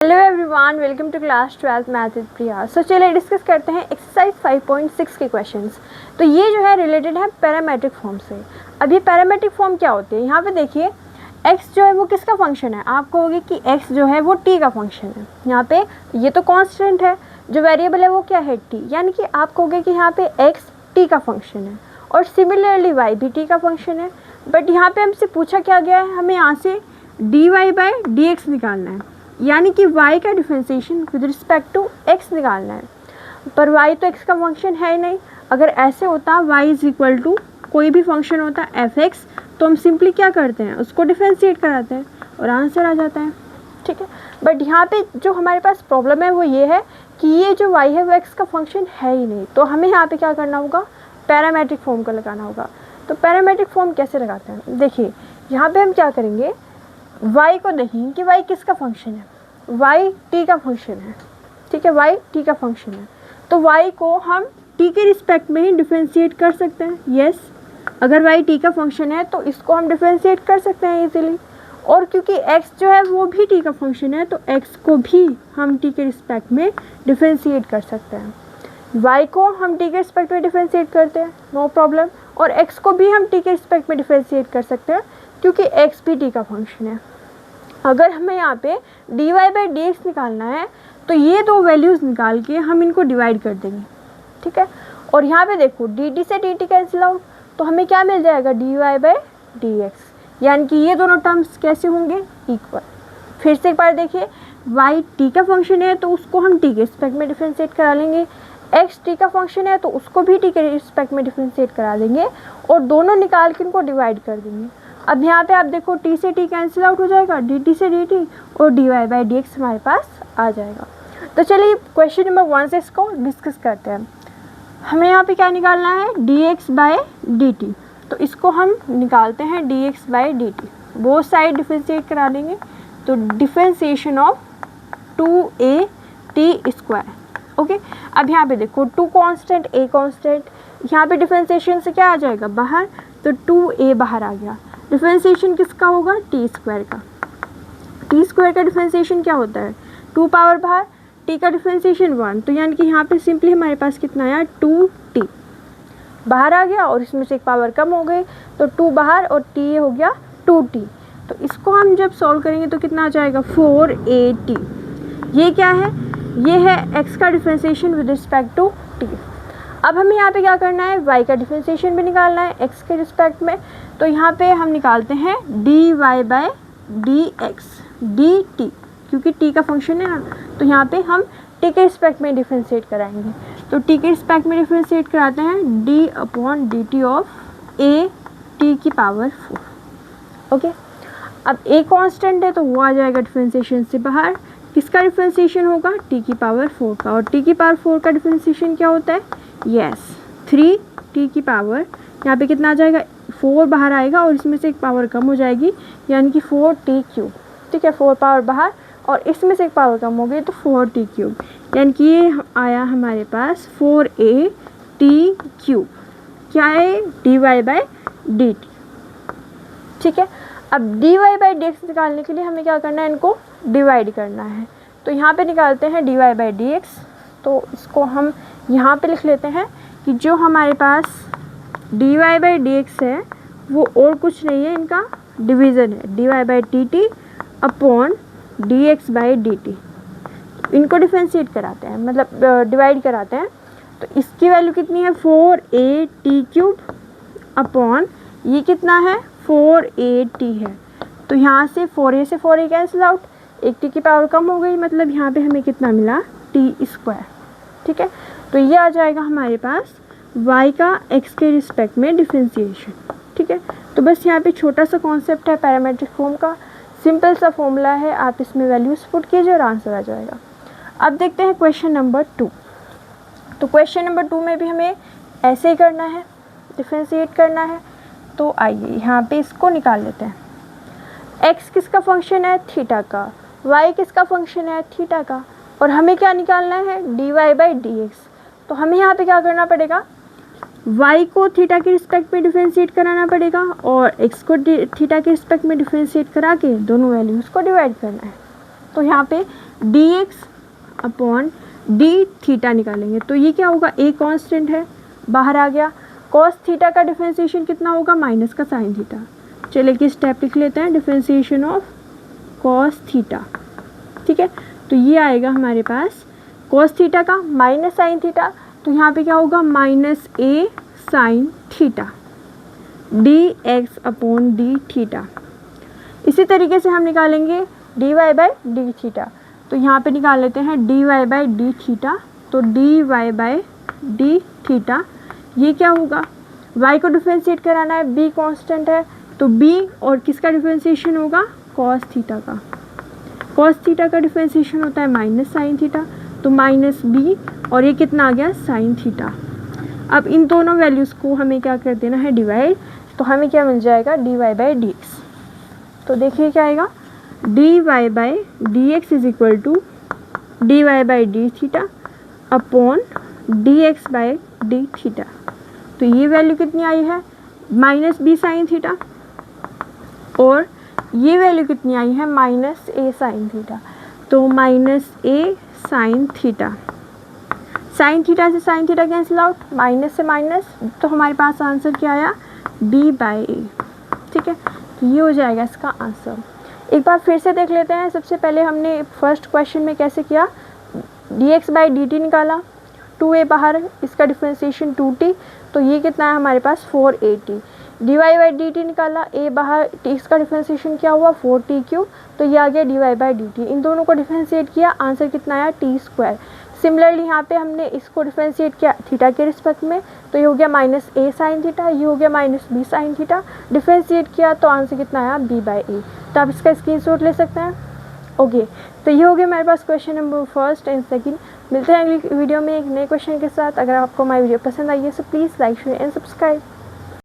Hello everyone, welcome to class 12 math with Priya. So चलिए discuss करते हैं एक्सरसाइज 5.6 के क्वेश्चंस। तो ये जो है रिलेटेड है पैरामेट्रिक फॉर्म से। अब ये पैरामेट्रिक फॉर्म क्या होती है, यहाँ पे देखिए x जो है वो किसका फंक्शन है। आप कहोगे कि x जो है वो t का फंक्शन है। यहाँ पे ये तो कांस्टेंट है, जो वेरिएबल है वो क्या है t, यानी कि आप कहोगे कि यहाँ पे x t का फंक्शन है और सिमिलरली y भी t का फंक्शन है। बट यहाँ पे हमसे पूछा क्या गया है, हमें यहाँ से dy/dx निकालना है, यानी कि y का differentiation with respect to x निकालना है। पर y तो x का फंक्शन है ही नहीं। अगर ऐसे होता y इज इक्वल टू कोई भी फंक्शन होता f(x), तो हम सिंपली क्या करते हैं, उसको डिफरेंशिएट कराते हैं और आंसर आ जाता है। ठीक है, बट यहाँ पे जो हमारे पास प्रॉब्लम है वो ये है कि ये जो y है वो x का फंक्शन है ही नहीं। तो हमें यहाँ पे क्या करना होगा, पैरामेट्रिक फॉर्म का लगाना होगा। तो पैरामेट्रिक फॉर्म कैसे लगाते हैं, देखिए यहाँ पे हम क्या करेंगे, y को देखेंगे कि y किसका फंक्शन है, y t का फंक्शन है। ठीक है, y t का फंक्शन है, तो y को हम t के रिस्पेक्ट में ही डिफरेंशिएट कर सकते हैं। यस, अगर y t का फंक्शन है तो इसको हम डिफरेंशिएट कर सकते हैं इजीली। और क्योंकि x जो है वो भी t का फंक्शन है, तो x को भी हम t के रिस्पेक्ट में डिफरेंशिएट कर सकते हैं। y को हम t के रिस्पेक्ट में डिफरेंशिएट करते हैं, नो प्रॉब्लम, और x को भी हम t के रिस्पेक्ट में डिफरेंशिएट कर सकते हैं क्योंकि x भी t का फंक्शन है। अगर हमें यहाँ पे dy/dx निकालना है तो ये दो वैल्यूज़ निकाल के हम इनको डिवाइड कर देंगे। ठीक है, और यहाँ पे देखो dt से dt कैंसिल आउट, तो हमें क्या मिल जाएगा, dy/dx, यानी कि ये दोनों टर्म्स कैसे होंगे, इक्वल। फिर से एक बार देखिए, y t का फंक्शन है तो उसको हम t के रिस्पेक्ट में डिफरेंशिएट करा लेंगे, x t का फंक्शन है तो उसको भी t के रिस्पेक्ट में डिफरेंशिएट करा देंगे और दोनों निकाल के इनको डिवाइड कर देंगे। अब यहाँ पे आप देखो t से t कैंसिल आउट हो जाएगा, dt से dt, और dy/dx हमारे पास आ जाएगा। तो चलिए क्वेश्चन नंबर 1 से इसको डिस्कस करते हैं। हमें यहाँ पे क्या निकालना है, dx/dt, तो इसको हम निकालते हैं dx/dt, बोथ साइड डिफरेंशिएट करा देंगे। तो डिफरेंशिएशन ऑफ 2at²। ओके, अब यहाँ पे देखो 2 कांस्टेंट a कांस्टेंट, यहाँ पे डिफरेंशिएशन से क्या आ जाएगा बाहर, तो 2a बाहर आ गया। डिफरेंशिएशन किसका होगा, t² का। t² का डिफरेंशिएशन क्या होता है, 2 पावर बाहर, t का डिफरेंशिएशन 1, तो यानी कि यहाँ पे सिंपली हमारे पास कितना आया, 2t बाहर आ गया और इसमें से एक पावर कम हो गई, तो 2 बाहर और t हो गया 2t। तो इसको हम जब सॉल्व करेंगे तो कितना आ जाएगा, 4at। ये क्या है, ये है x का differentiation with respect to t। अब हमें यहाँ पे क्या करना है, y का डिफरेंशिएशन भी निकालना है x के रिस्पेक्ट में। तो यहाँ पे हम निकालते हैं dy/dx dt, क्योंकि t का फंक्शन है ना, तो यहाँ पे हम t के रिस्पेक्ट में डिफरेंशिएट कराएंगे। तो t के रिस्पेक्ट में डिफरेंशिएट कराते हैं d/dt ऑफ at⁴। ओके, अब a कांस्टेंट है तो वो आ जाएगा डिफरेंशिएशन से बाहर। किसका डिफरेंशिएशन होगा, t⁴ का, और t⁴ का डिफरेंशिएशन क्या होता है, यस 3t⁴। यहाँ पे कितना आ जाएगा, 4 बाहर आएगा और इसमें से एक पावर कम हो जाएगी, यानी कि 4t³। ठीक है, 4 पावर बाहर और इसमें से एक पावर कम हो गई तो 4t³, यानी कि ये आया हमारे पास 4at³ क्या है, dy/dt। ठीक है, अब dy/dx निकालने के लिए हमें क्या करना है, इनको डिवाइड करना है। तो यहाँ पे निकालते हैं dy/dx, तो इसको हम यहाँ पे लिख लेते हैं कि जो हमारे पास dy/dx है वो और कुछ नहीं है, इनका डिवीज़न है, dy/dt/dx/dt। इनको डिफरेंशिएट कराते हैं, मतलब डिवाइड कराते हैं। तो इसकी वैल्यू कितनी है, 4at³ ये कितना है, 4at है। तो यहाँ से 4a से 4a कैंसिल आउट, एक t की पावर कम हो गई, मतलब यहाँ पे हमें कितना मिला, t²। ठीक है, तो ये आ जाएगा हमारे पास y का x के रिस्पेक्ट में डिफरेंशिएशन। ठीक है, तो बस यहाँ पे छोटा सा कॉन्सेप्ट है पैरामेट्रिक फॉर्म का, सिंपल सा फॉर्मूला है, आप इसमें वैल्यूज पुट कीजिए और आंसर आ जाएगा। अब देखते हैं क्वेश्चन नंबर 2। तो क्वेश्चन नंबर 2 में भी हमें ऐसे ही करना है, डिफरेंशिएट करना है। तो आइए यहाँ पे इसको निकाल लेते हैं। x किसका फंक्शन है, थीटा का, y किसका फंक्शन है, थीटा का, और हमें क्या निकालना है, dy/dx। तो हमें यहाँ पे क्या करना पड़ेगा, y को थीटा के रिस्पेक्ट में डिफरेंशिएट कराना पड़ेगा और x को थीटा के रिस्पेक्ट में डिफरेंशिएट करा के दोनों वैल्यूज़ को डिवाइड करना है। तो यहाँ पे dx अपॉन डी थीटा निकालेंगे तो ये क्या होगा, a कांस्टेंट है, बाहर आ गया। cos थीटा का डिफरेंशिएशन कितना होगा, माइनस का साइन थीटा। चलिए कि स्टेप लिख लेते हैं, डिफरेंशिएशन ऑफ cos थीटा, ठीक है। तो ये आएगा हमारे पास cos थीटा का माइनस साइन थीटा, तो यहाँ पे क्या होगा, minus a sine theta dx upon D theta. इसी तरीके से हम निकालेंगे dy बाई डी थीटा, तो यहाँ पे निकाल लेते हैं dy बाई डी थीटा, तो dy बाई डी थीटा ये क्या होगा, y को डिफरेंशिएट कराना है, b कांस्टेंट है, तो b और किसका डिफरेंशिएशन होगा, cos थीटा का। cos थीटा का डिफरेंशिएशन होता है माइनस साइन थीटा, तो माइनस b और ये कितना आ गया, साइन थीटा। अब इन दोनों वैल्यूज़ को हमें क्या कर देना है, डिवाइड, तो हमें क्या मिल जाएगा, dy बाई डी एक्स। तो देखिए क्या आएगा, dy by d x is equal to dy by d theta upon dx by d theta. तो ये वैल्यू कितनी आई है, माइनस बी साइन थीटा, और ये वैल्यू कितनी आई है, माइनस ए साइन थीटा, तो माइनस ए साइन थीटा। साइन थीटा से sine theta cancel out, minus से माइनस, तो हमारे पास आंसर क्या आया, b बाई ए, ठीक है। तो ये हो जाएगा इसका आंसर। एक बार फिर से देख लेते हैं। सबसे पहले हमने फर्स्ट क्वेश्चन में कैसे किया, dx बाई डी टी निकाला, 2a बाहर, इसका डिफरेंशिएशन 2t, तो ये कितना है हमारे पास 4at। dy by D T निकाला, a बाहर, इसका डिफरेंशिएशन क्या हुआ 4t क्यू, तो ये आ गया dy बाई डी टी। इन दोनों को डिफरेंशिएट किया, आंसर कितना आया, t स्क्वायर। सिमिलरली यहाँ पे हमने इसको डिफरेंशिएट किया थीटा के रिस्पेक्ट में, तो ये हो गया माइनस ए साइन थीटा, ये हो गया minus b sine theta. Differentiate किया तो आंसर कितना आया, b बाई ए। तो आप इसका स्क्रीनशॉट ले सकते हैं। ओके, तो ये हो गया हमारे पास question number first and second. मिलते हैं अगली वीडियो में एक नए क्वेश्चन के साथ। अगर आपको हमारी वीडियो पसंद आई है तो please like share and subscribe.